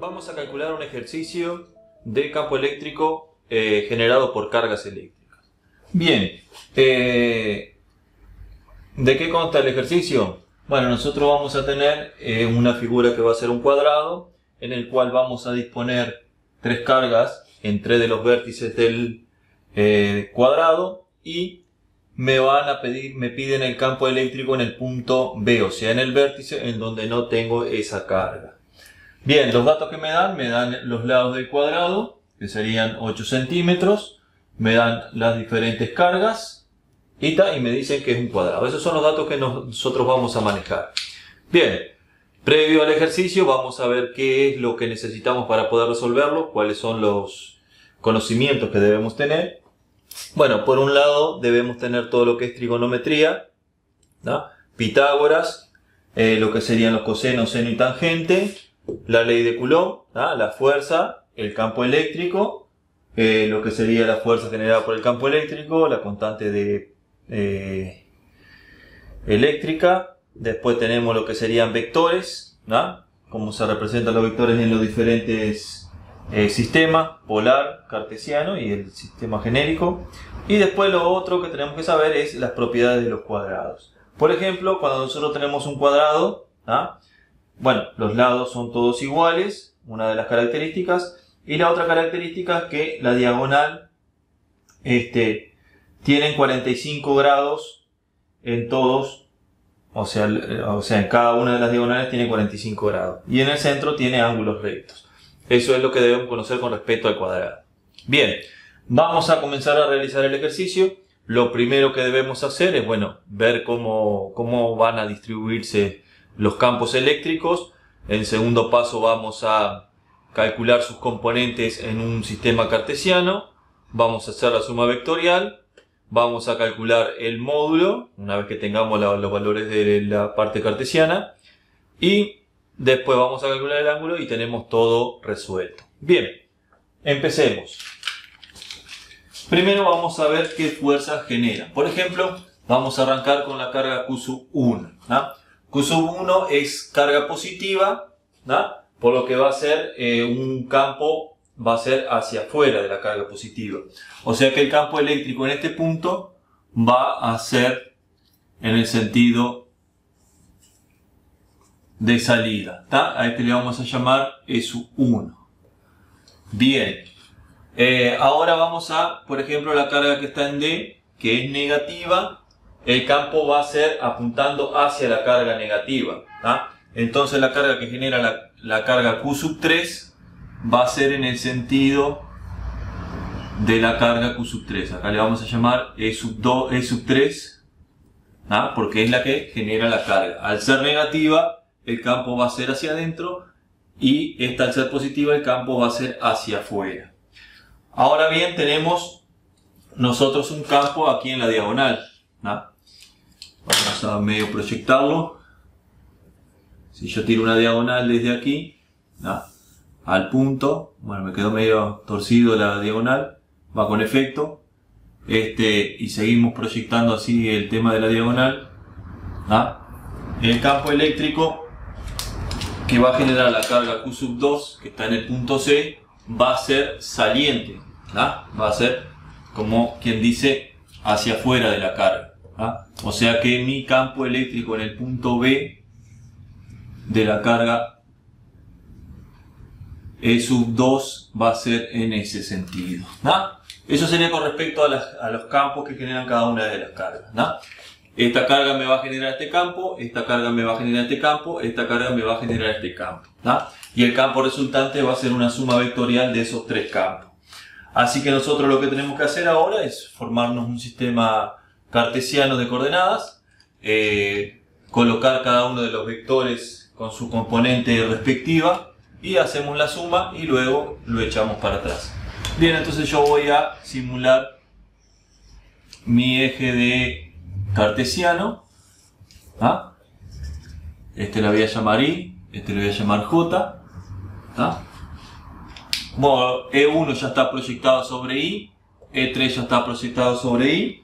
Vamos a calcular un ejercicio de campo eléctrico generado por cargas eléctricas. Bien, ¿de qué consta el ejercicio? Bueno, nosotros vamos a tener una figura que va a ser un cuadrado en el cual vamos a disponer tres cargas en tres de los vértices del cuadrado y me piden el campo eléctrico en el punto B, o sea, en el vértice en donde no tengo esa carga. Bien, los datos que me dan los lados del cuadrado, que serían 8 centímetros, me dan las diferentes cargas y me dicen que es un cuadrado. Esos son los datos que nosotros vamos a manejar. Bien, previo al ejercicio vamos a ver qué es lo que necesitamos para poder resolverlo, cuáles son los conocimientos que debemos tener. Bueno, por un lado debemos tener todo lo que es trigonometría, ¿no? Pitágoras, lo que serían los cosenos, seno y tangente, la ley de Coulomb, ¿no? La fuerza, el campo eléctrico, lo que sería la fuerza generada por el campo eléctrico, la constante eléctrica. Después tenemos lo que serían vectores, ¿no? Cómo se representan los vectores en los diferentes sistemas, polar, cartesiano y el sistema genérico. Y después lo otro que tenemos que saber es las propiedades de los cuadrados. Por ejemplo, cuando nosotros tenemos un cuadrado, ¿no? Bueno, los lados son todos iguales, una de las características, y la otra característica es que la diagonal tienen 45 grados en todos, o sea, en cada una de las diagonales tiene 45 grados, y en el centro tiene ángulos rectos. Eso es lo que debemos conocer con respecto al cuadrado. Bien, vamos a comenzar a realizar el ejercicio. Lo primero que debemos hacer es, bueno, ver cómo van a distribuirse los campos eléctricos. En segundo paso vamos a calcular sus componentes en un sistema cartesiano. Vamos a hacer la suma vectorial. Vamos a calcular el módulo, una vez que tengamos los valores de la parte cartesiana. Y después vamos a calcular el ángulo y tenemos todo resuelto. Bien, empecemos. Primero vamos a ver qué fuerzas genera. Por ejemplo, vamos a arrancar con la carga Q1, ¿no? Q1 es carga positiva, ¿no? Por lo que va a ser un campo, va a ser hacia afuera de la carga positiva. O sea que el campo eléctrico en este punto va a ser en el sentido de salida, ¿tá? A este le vamos a llamar SU1. Bien, ahora vamos a, por ejemplo, la carga que está en D, que es negativa. El campo va a ser apuntando hacia la carga negativa, ¿tá? Entonces la carga que genera la carga Q3 va a ser en el sentido de la carga Q3. Acá le vamos a llamar E3, ¿tá? Porque es la que genera la carga. Al ser negativa, el campo va a ser hacia adentro, y esta, al ser positiva, el campo va a ser hacia afuera. Ahora bien, tenemos nosotros un campo aquí en la diagonal, ¿no? Vamos a medio proyectarlo. Si yo tiro una diagonal desde aquí, ¿no?, al punto, bueno, me quedó medio torcido la diagonal, va con efecto, y seguimos proyectando así el tema de la diagonal, ¿no? El campo eléctrico que va a generar la carga Q2, que está en el punto C, va a ser saliente, ¿no? Va a ser, como quien dice, hacia afuera de la carga. ¿Ah? O sea que mi campo eléctrico en el punto B de la carga E2 va a ser en ese sentido, ¿no? Eso sería con respecto a los campos que generan cada una de las cargas, ¿no? Esta carga me va a generar este campo, esta carga me va a generar este campo, esta carga me va a generar este campo, ¿no? Y el campo resultante va a ser una suma vectorial de esos tres campos. Así que nosotros lo que tenemos que hacer ahora es formarnos un sistema cartesiano de coordenadas, colocar cada uno de los vectores con su componente respectiva y hacemos la suma y luego lo echamos para atrás. Bien, entonces yo voy a simular mi eje de cartesiano, ¿ah? Este lo voy a llamar I, este lo voy a llamar J, ¿ah? Bueno, E1 ya está proyectado sobre I, E3 ya está proyectado sobre I.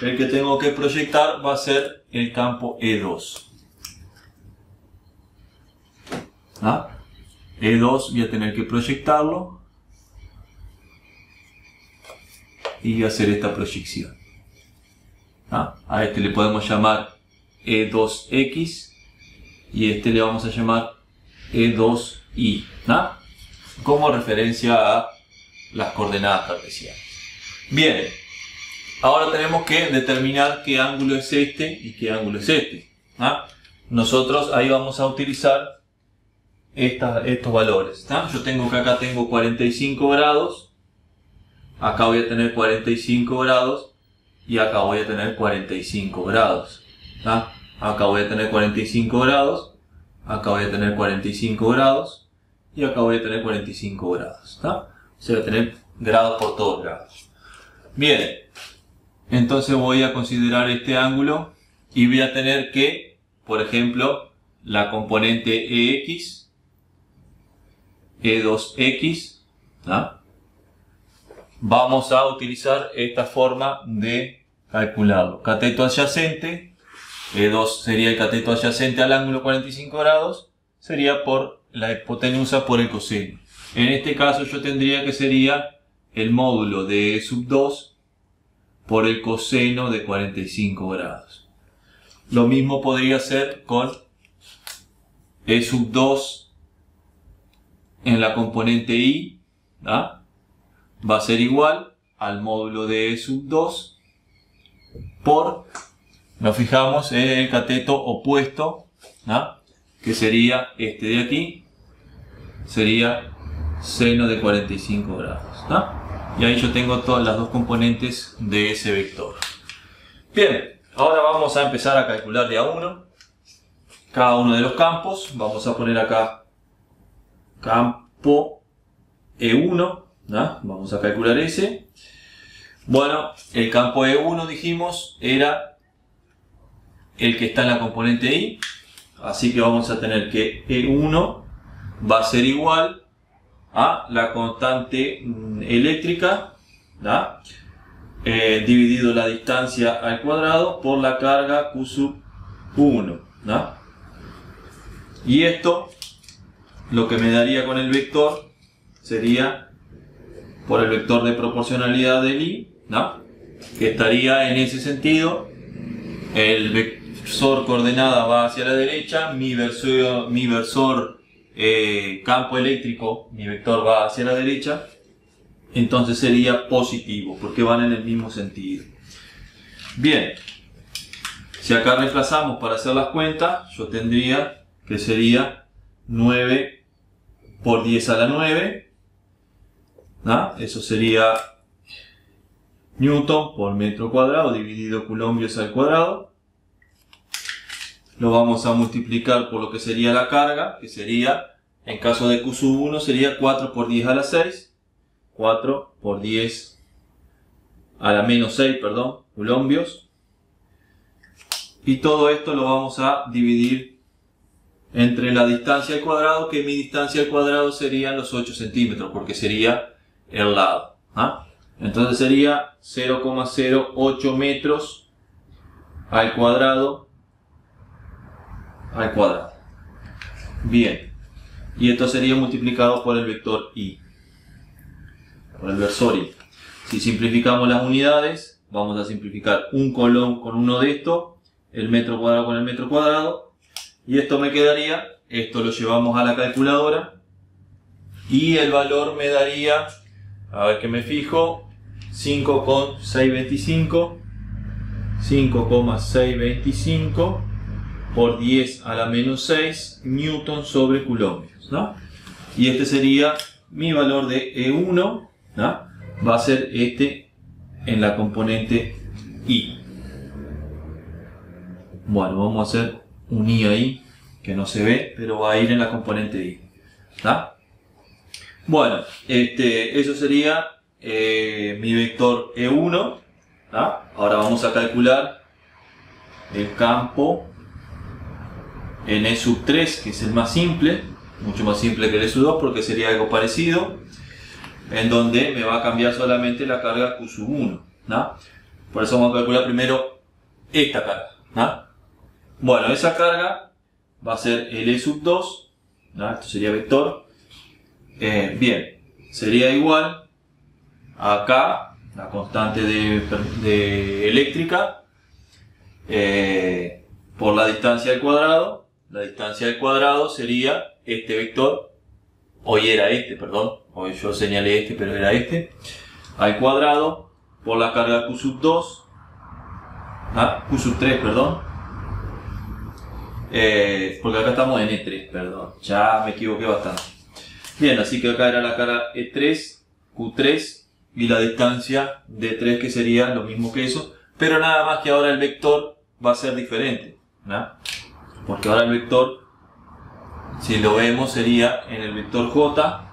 El que tengo que proyectar va a ser el campo E2. ¿Ah? E2 voy a tener que proyectarlo y hacer esta proyección. A este le podemos llamar E2X y este le vamos a llamar E2Y, como referencia a las coordenadas cartesianas. Bien, ahora tenemos que determinar qué ángulo es este y qué ángulo es este. Nosotros ahí vamos a utilizar estos valores. Yo tengo que acá tengo 45 grados, acá voy a tener 45 grados y acá voy a tener 45 grados. Acá voy a tener 45 grados, acá voy a tener 45 grados y acá voy a tener 45 grados. O sea, voy a tener grados por todos lados. Bien, entonces voy a considerar este ángulo y voy a tener que, por ejemplo, la componente EX, E2X, vamos a utilizar esta forma de calcularlo. Cateto adyacente, E2 sería el cateto adyacente al ángulo 45 grados, sería por la hipotenusa por el coseno. En este caso yo tendría que sería el módulo de E sub 2 por el coseno de 45 grados. Lo mismo podría ser con E sub 2 en la componente Y, va a ser igual al módulo de E sub 2 por, nos fijamos en el cateto opuesto, que sería este de aquí, sería seno de 45 grados. Y ahí yo tengo todas las dos componentes de ese vector. Bien, ahora vamos a empezar a calcular de a uno cada uno de los campos. Vamos a poner acá campo E1, vamos a calcular ese. Bueno, el campo E1 dijimos era el que está en la componente Y, así que vamos a tener que E1 va a ser igual a la constante eléctrica, dividido la distancia al cuadrado por la carga Q sub 1. Y esto, lo que me daría con el vector, sería por el vector de proporcionalidad del I, que estaría en ese sentido, el versor coordenada va hacia la derecha, mi versor campo eléctrico, mi vector va hacia la derecha, entonces sería positivo, porque van en el mismo sentido. Bien, si acá reemplazamos para hacer las cuentas, yo tendría que sería 9 por 10 a la 9, eso sería Newton por metro cuadrado dividido coulombios al cuadrado. Lo vamos a multiplicar por lo que sería la carga, que sería, en caso de Q sub 1, sería 4 por 10 a la 6, 4 por 10 a la menos 6, perdón, coulombios. Y todo esto lo vamos a dividir entre la distancia al cuadrado, que mi distancia al cuadrado serían los 8 centímetros, porque sería el lado. Entonces sería 0,08 metros al cuadrado. Bien, y esto sería multiplicado por el vector Y, por el versor Y. Si simplificamos las unidades, vamos a simplificar un colón con uno de estos, el metro cuadrado con el metro cuadrado, y esto me quedaría, esto lo llevamos a la calculadora, y el valor me daría, a ver que me fijo, 5,625 por 10 a la menos 6 newton sobre coulombios, y este sería mi valor de E1, va a ser este en la componente Y. Bueno, vamos a hacer un I ahí que no se ve, pero va a ir en la componente I. Bueno, eso sería mi vector E1. Ahora vamos a calcular el campo en E sub 3, que es el más simple, mucho más simple que el E sub 2 porque sería algo parecido, en donde me va a cambiar solamente la carga Q sub 1. Por eso vamos a calcular primero esta carga. Bueno, esa carga va a ser el E sub 2, esto sería vector, Bien, sería igual acá, la constante de eléctrica, por la distancia al cuadrado. La distancia al cuadrado sería este vector, hoy era este, perdón, hoy yo señalé este, pero era este, al cuadrado por la carga Q sub 2, Q sub 3, perdón, porque acá estamos en E3, perdón, ya me equivoqué bastante. Bien, así que acá era la carga E3, Q3 y la distancia D3, que sería lo mismo que eso, pero nada más que ahora el vector va a ser diferente, ¿no? Porque ahora el vector, si lo vemos, sería en el vector J,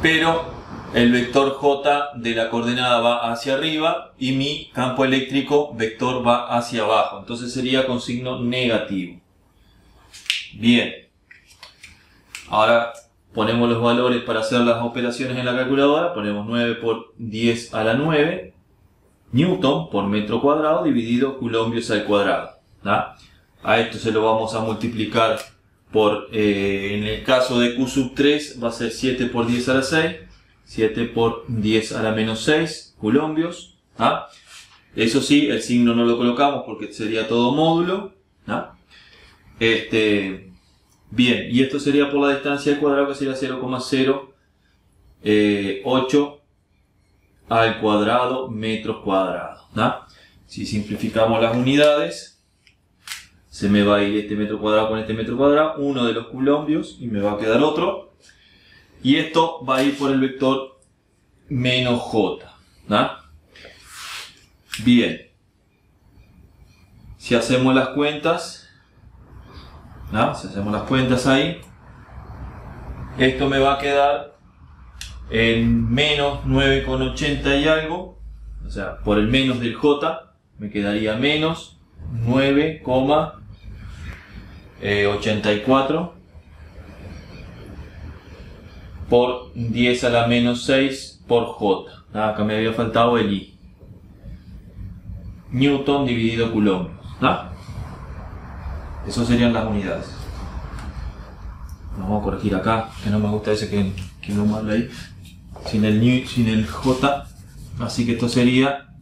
pero el vector J de la coordenada va hacia arriba y mi campo eléctrico vector va hacia abajo, entonces sería con signo negativo. Bien, ahora ponemos los valores para hacer las operaciones en la calculadora. Ponemos 9 por 10 a la 9 Newton por metro cuadrado dividido coulombios al cuadrado, ¿no? A esto se lo vamos a multiplicar por, en el caso de Q sub 3 va a ser 7 por 10 a la 6, 7 por 10 a la menos 6 coulombios, ¿no? Eso sí, el signo no lo colocamos porque sería todo módulo, ¿no? Bien, y esto sería por la distancia al cuadrado, que sería 0,08 al cuadrado metros cuadrados, ¿no? Si simplificamos las unidades, se me va a ir este metro cuadrado con este metro cuadrado, uno de los coulombios, y me va a quedar otro. Y esto va a ir por el vector menos J, ¿no? Bien. Si hacemos las cuentas, ¿no? Si hacemos las cuentas ahí, esto me va a quedar en menos 9,80 y algo, o sea, por el menos del J, me quedaría menos 9,84 por 10 a la menos 6 por J. Acá me había faltado el I. Newton dividido coulombios, ¿no? Eso serían las unidades. Vamos a corregir acá, que no me gusta ese que no mal ahí. Sin el J. Así que esto sería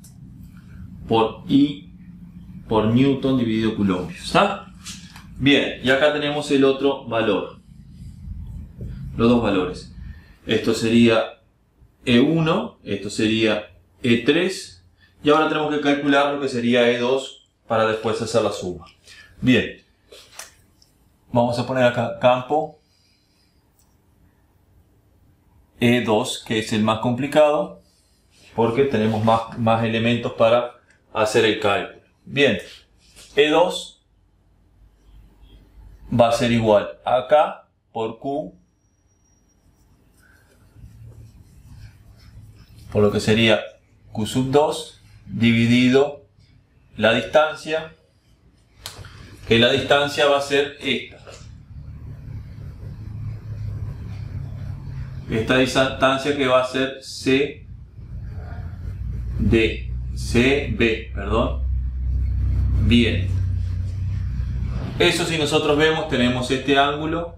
por I por Newton dividido coulombios, ¿está? Bien, y acá tenemos el otro valor. Los dos valores. Esto sería E1, esto sería E3. Y ahora tenemos que calcular lo que sería E2 para después hacer la suma. Bien. Vamos a poner acá campo E2, que es el más complicado, porque tenemos más elementos para hacer el cálculo. Bien, E2 va a ser igual a K por Q, por lo que sería Q sub 2 dividido la distancia, que la distancia va a ser esta. Esta distancia que va a ser CB, perdón. Bien. Eso, si nosotros vemos, tenemos este ángulo,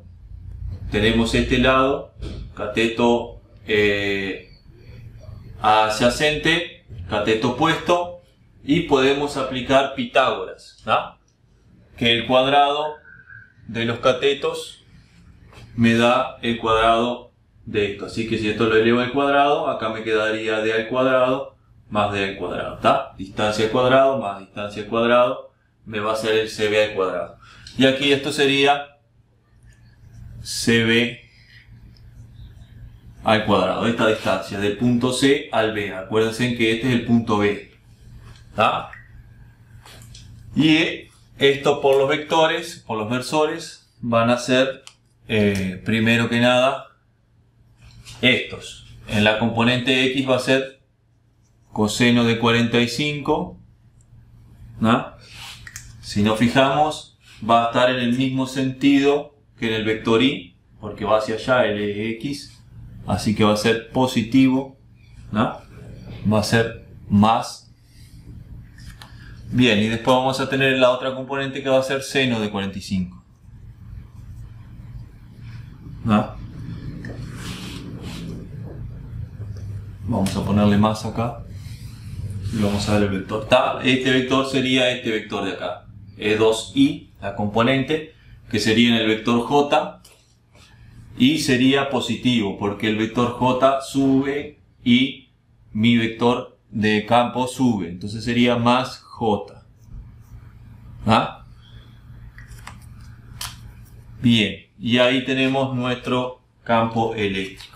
tenemos este lado, cateto adyacente, cateto opuesto, y podemos aplicar Pitágoras, ¿no? Que el cuadrado de los catetos me da el cuadrado de esto. Así que si esto lo elevo al cuadrado, acá me quedaría d al cuadrado más d al cuadrado, ¿está? Distancia al cuadrado más distancia al cuadrado me va a ser el cb al cuadrado. Y aquí esto sería cb al cuadrado, esta distancia del punto C al B. Acuérdense que este es el punto B, ¿está? Y esto por los vectores, por los versores, van a ser, primero que nada, estos. En la componente X va a ser coseno de 45, ¿no? Si nos fijamos, va a estar en el mismo sentido que en el vector Y, porque va hacia allá el X, así que va a ser positivo, ¿no? Va a ser más. Bien, y después vamos a tener la otra componente que va a ser seno de 45, ¿no? Vamos a ponerle más acá. Y vamos a ver el vector. Este vector sería este vector de acá. E2i, la componente, que sería en el vector j. Y sería positivo, porque el vector j sube y mi vector de campo sube. Entonces sería más j. ¿Ah? Bien, y ahí tenemos nuestro campo eléctrico.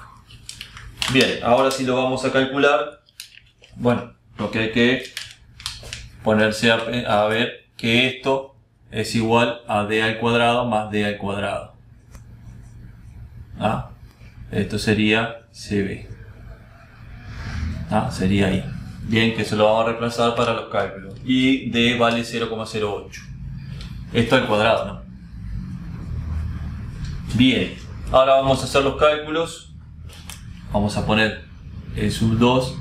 Bien, ahora sí lo vamos a calcular. Bueno, lo que hay que ponerse a ver que esto es igual a d al cuadrado más d al cuadrado. ¿Ah? Esto sería CB. ¿Ah? Sería ahí. Bien, que se lo vamos a reemplazar para los cálculos. Y d vale 0,08. Esto al cuadrado, ¿no? Bien, ahora vamos a hacer los cálculos. Vamos a poner el sub 2.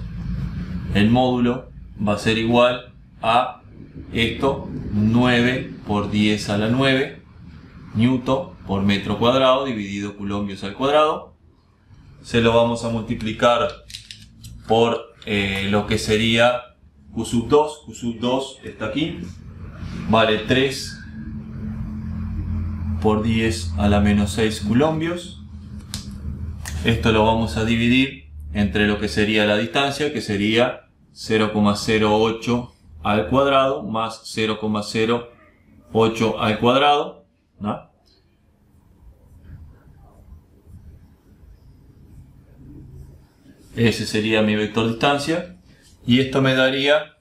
El módulo va a ser igual a esto, 9 por 10 a la 9 newton por metro cuadrado dividido coulombios al cuadrado. Se lo vamos a multiplicar por lo que sería Q sub 2. Q sub 2 está aquí, vale 3 por 10 a la menos 6 coulombios. Esto lo vamos a dividir entre lo que sería la distancia, que sería 0,08 al cuadrado más 0,08 al cuadrado, ¿no? Ese sería mi vector distancia. Y esto me daría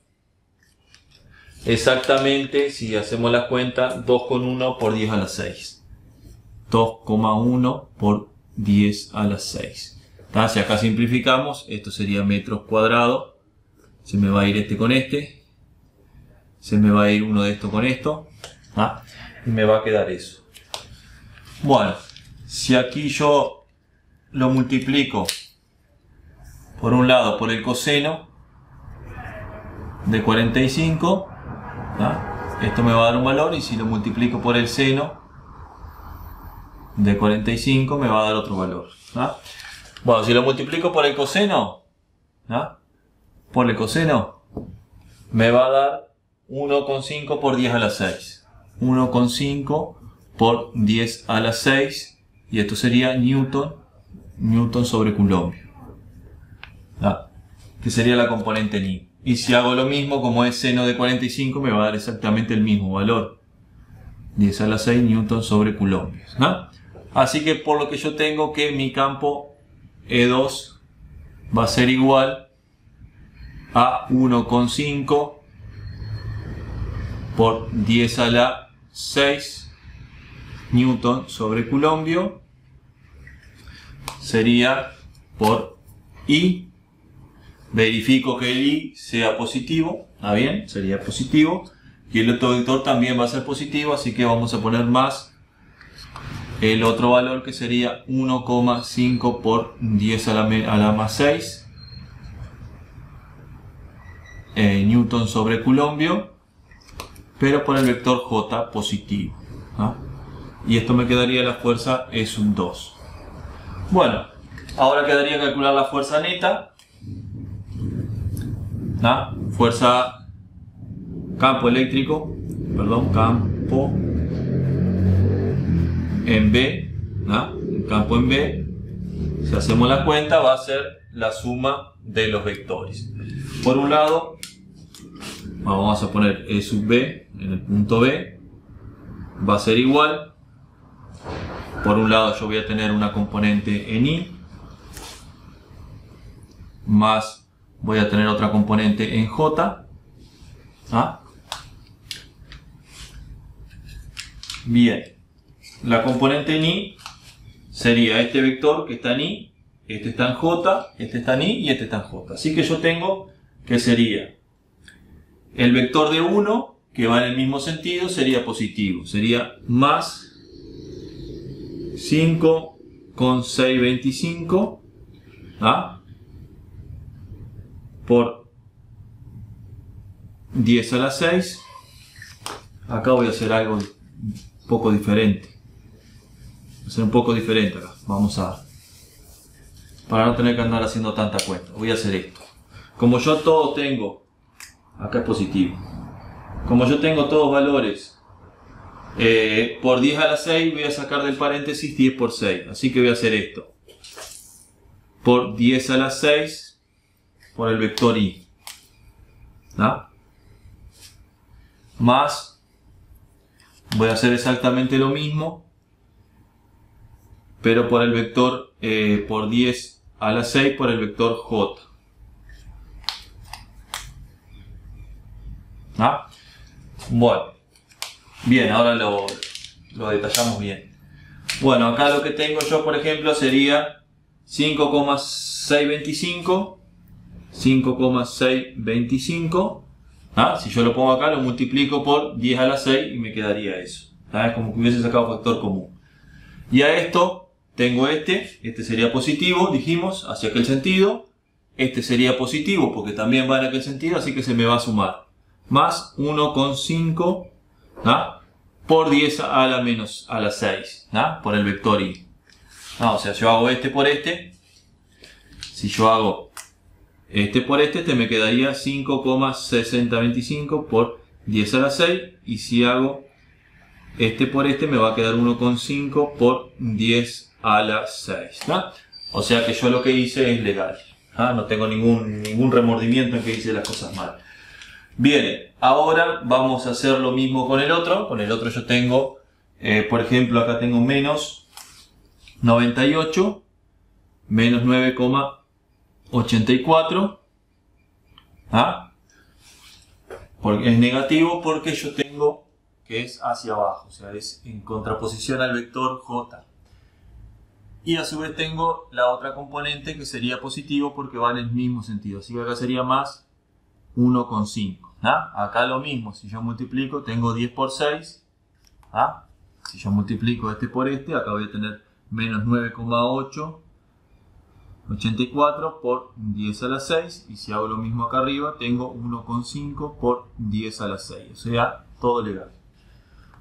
exactamente, si hacemos la cuenta, 2,1 por 10 a la 6. 2,1 por 10 a la 6. Si acá simplificamos, esto sería metros cuadrados. Se me va a ir este con este. Se me va a ir uno de esto con esto. Y me va a quedar eso. Bueno, si aquí yo lo multiplico por un lado por el coseno de 45, esto me va a dar un valor, y si lo multiplico por el seno de 45 me va a dar otro valor. Bueno, si lo multiplico por el coseno, me va a dar 1,5 por 10 a la 6. 1,5 por 10 a la 6, y esto sería newton sobre coulombio, que sería la componente ni. Y si hago lo mismo, como es seno de 45, me va a dar exactamente el mismo valor, 10 a la 6 newton sobre coulombios. Así que por lo que yo tengo que mi campo E2 va a ser igual a 1,5 por 10 a la 6 newton sobre coulombio, sería por I. Verifico que el I sea positivo, bien, sería positivo, y el otro vector también va a ser positivo, así que vamos a poner más el otro valor, que sería 1,5 por 10 a la más 6 newton sobre coulombio, pero por el vector J positivo. Y esto me quedaría la fuerza E sub 2. Bueno, ahora quedaría calcular la fuerza neta. Fuerza campo eléctrico, campo en B, el campo en B, si hacemos la cuenta, va a ser la suma de los vectores. Por un lado, vamos a poner E sub B en el punto B, va a ser igual, por un lado yo voy a tener una componente en I, más voy a tener otra componente en J. Bien, la componente en I sería este vector que está en I, este está en J, este está en I y este está en J. Así que yo tengo que sería el vector de 1, que va en el mismo sentido, sería positivo. Sería más 5,625 por 10 a la 6. Acá voy a hacer algo un poco diferente. Voy a hacer un poco diferente acá. Vamos a para no tener que andar haciendo tanta cuenta. Voy a hacer esto. Como yo todo tengo, acá es positivo. Como yo tengo todos valores por 10 a la 6, voy a sacar del paréntesis 10 por 6. Así que voy a hacer esto. Por 10 a la 6 por el vector i. ¿No? Más, voy a hacer exactamente lo mismo, pero por el vector, por 10 a la 6 por el vector j. ¿Ah? Bueno, bien, ahora lo detallamos bien. Bueno, acá lo que tengo yo, por ejemplo, sería 5,625. 5,625. ¿Ah? Si yo lo pongo acá, lo multiplico por 10 a la 6 y me quedaría eso. ¿Ah? Es como que hubiese sacado factor común. Y a esto tengo este sería positivo, dijimos, hacia aquel sentido. Este sería positivo porque también va en aquel sentido, así que se me va a sumar. Más 1,5 ¿ah? por 10 a la menos a la 6, ¿ah? Por el vector i. ¿Ah? O sea, yo hago este por este. Si yo hago este por este me quedaría 5,6025 por 10 a la 6. Y si hago este por este me va a quedar 1,5 por 10 a la 6. ¿Ah? O sea que yo lo que hice es legal. ¿Ah? No tengo ningún remordimiento en que hice las cosas mal. Bien, ahora vamos a hacer lo mismo con el otro. Con el otro yo tengo, por ejemplo, acá tengo menos 98, menos 9,84. ¿Ah? Porque es negativo porque yo tengo que es hacia abajo, o sea, es en contraposición al vector j. Y a su vez tengo la otra componente que sería positivo porque va en el mismo sentido. Así que acá sería más 1,5. ¿Ah? Acá lo mismo, si yo multiplico, tengo 10 por 6. ¿Ah? Si yo multiplico este por este, acá voy a tener menos 9,884 por 10 a la 6. Y si hago lo mismo acá arriba, tengo 1,5 por 10 a la 6. O sea, todo legal.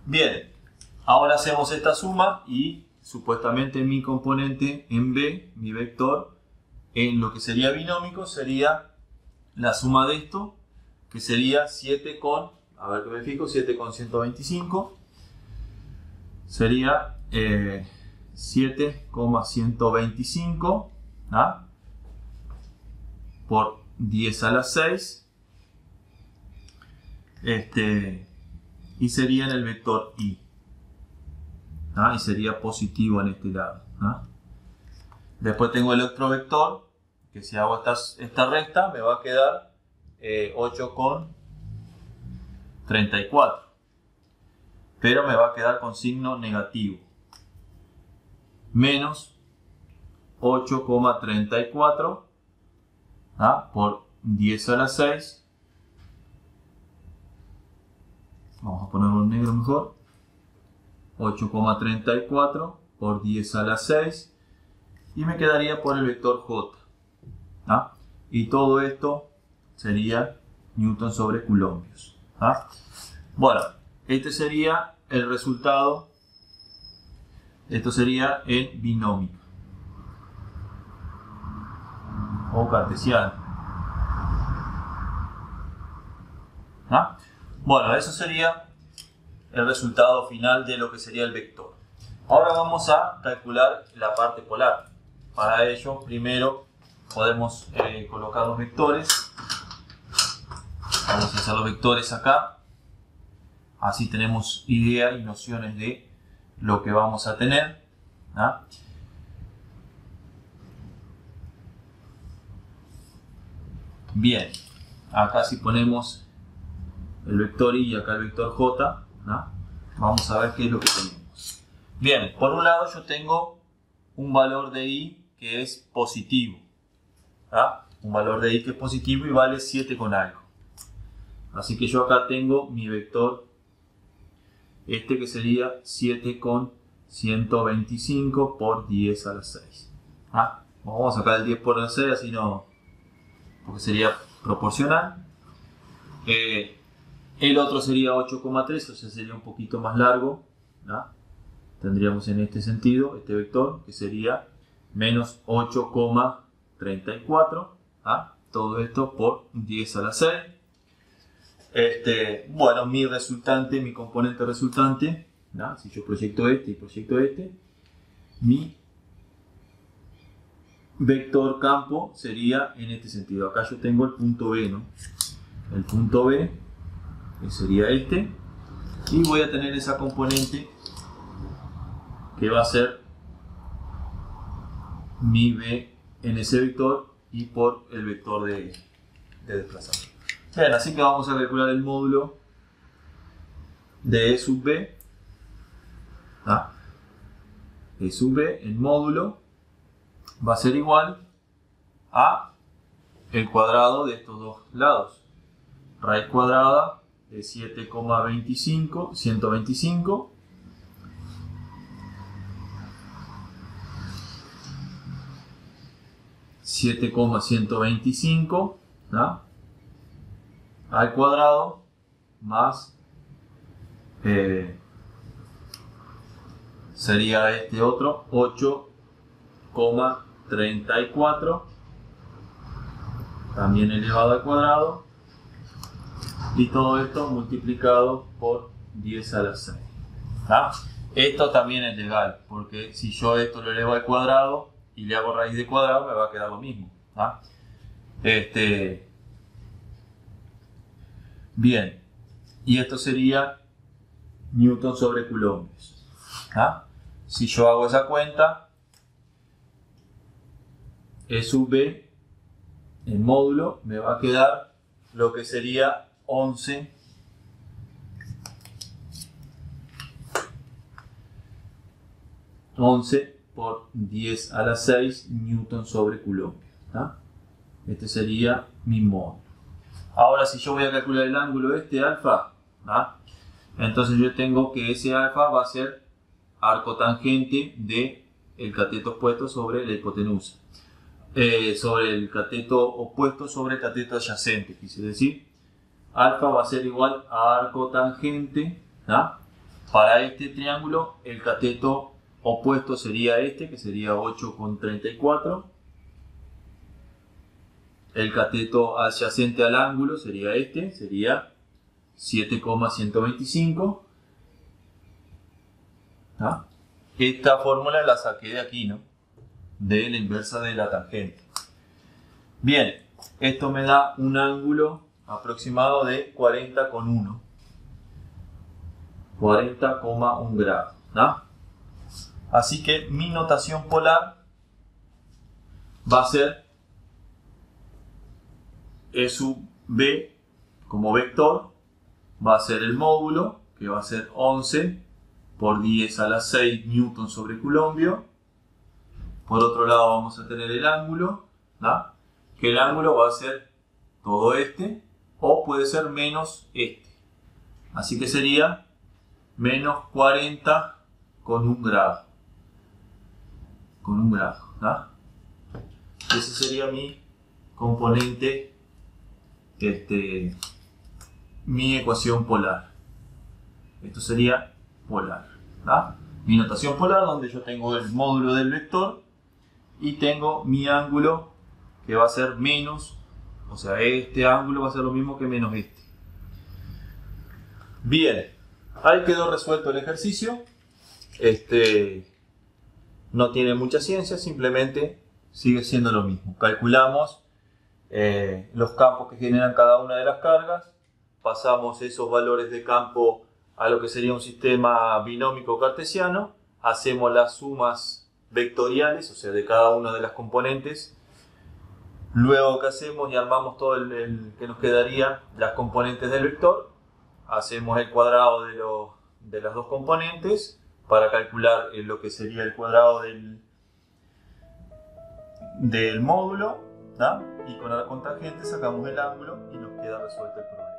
Bien, ahora hacemos esta suma y supuestamente mi componente en B, mi vector, en lo que sería binómico, sería la suma de esto, que sería 7 con, a ver que me fijo, 7 con 125, sería 7,125 ¿ah? por 10 a la 6, y sería en el vector i, ¿ah? Y sería positivo en este lado, ¿ah? Después tengo el otro vector, que si hago esta resta me va a quedar 8,34, pero me va a quedar con signo negativo, menos 8,34 ¿ah? por 10 a la 6, vamos a ponerlo en negro mejor, 8,34 por 10 a la 6, y me quedaría por el vector j. ¿Ah? Y todo esto sería Newton sobre Coulombios. ¿Ah? Bueno, este sería el resultado. Esto sería el binómico o cartesiano. ¿Ah? Bueno, eso sería el resultado final de lo que sería el vector. Ahora vamos a calcular la parte polar. Para ello, primero podemos colocar los vectores. Vamos a hacer los vectores acá. Así tenemos idea y nociones de lo que vamos a tener. ¿Ah? Bien, acá si ponemos el vector i y acá el vector j, ¿ah? Vamos a ver qué es lo que tenemos. Bien, por un lado yo tengo un valor de i que es positivo. ¿Ah? Un valor de i que es positivo y vale 7 con algo. Así que yo acá tengo mi vector, que sería 7 con 125 por 10 a la 6. ¿Ah? Vamos a sacar el 10 por la 6, así no, porque sería proporcional. El otro sería 8,3, o sea sería un poquito más largo. ¿Ah? Tendríamos en este sentido este vector que sería menos 8,34. Todo esto por 10 a la 6. Bueno, mi resultante, mi componente resultante, si yo proyecto este y proyecto este, mi vector campo sería en este sentido. Acá yo tengo el punto B, ¿no? El punto B, que sería este, y voy a tener esa componente que va a ser mi B en ese vector y por el vector de desplazamiento. Bien, así que vamos a calcular el módulo de E sub B. E sub B, el módulo, va a ser igual a el cuadrado de estos dos lados. Raíz cuadrada de 7,25, 125. Al cuadrado más sería este otro 8,34 también elevado al cuadrado, y todo esto multiplicado por 10 a la 6. Esto también es legal, porque si yo esto lo elevo al cuadrado y le hago raíz de cuadrado, me va a quedar lo mismo. Bien, y esto sería Newton sobre coulombs. Si yo hago esa cuenta, E sub B, el módulo, me va a quedar lo que sería 11 por 10 a la 6 Newton sobre Coulomb. Este sería mi módulo. Ahora, si yo voy a calcular el ángulo alfa, entonces yo tengo que ese alfa va a ser arco tangente del cateto opuesto sobre la hipotenusa. Sobre el cateto opuesto sobre el cateto adyacente, quise decir. Alfa va a ser igual a arco tangente. Para este triángulo, el cateto opuesto sería este, que sería 8,34. El cateto adyacente al ángulo sería este, sería 7,125. Esta fórmula la saqué de aquí, ¿no? De la inversa de la tangente. Bien, esto me da un ángulo aproximado de 40,1. 40,1 grados. Así que mi notación polar va a ser E sub B como vector, va a ser el módulo, que va a ser 11 por 10 a la 6 Newton sobre Coulombio. Por otro lado vamos a tener el ángulo, que el ángulo va a ser todo este, o puede ser menos este. Así que sería menos 40,1 grado. Con 1 grado. Ese sería mi componente, mi ecuación polar. Esto sería polar. Mi notación polar, donde yo tengo el módulo del vector y tengo mi ángulo, que va a ser menos, o sea, este ángulo va a ser lo mismo que menos este. Bien, ahí quedó resuelto el ejercicio. No tiene mucha ciencia, simplemente sigue siendo lo mismo. Calculamos los campos que generan cada una de las cargas, pasamos esos valores de campo a lo que sería un sistema binómico cartesiano, hacemos las sumas vectoriales, o sea, de cada una de las componentes. Luego que hacemos y armamos todo el que nos quedaría, las componentes del vector, hacemos el cuadrado de las dos componentes para calcular lo que sería el cuadrado del módulo, y con la tangente sacamos el ángulo y nos queda resuelto el problema.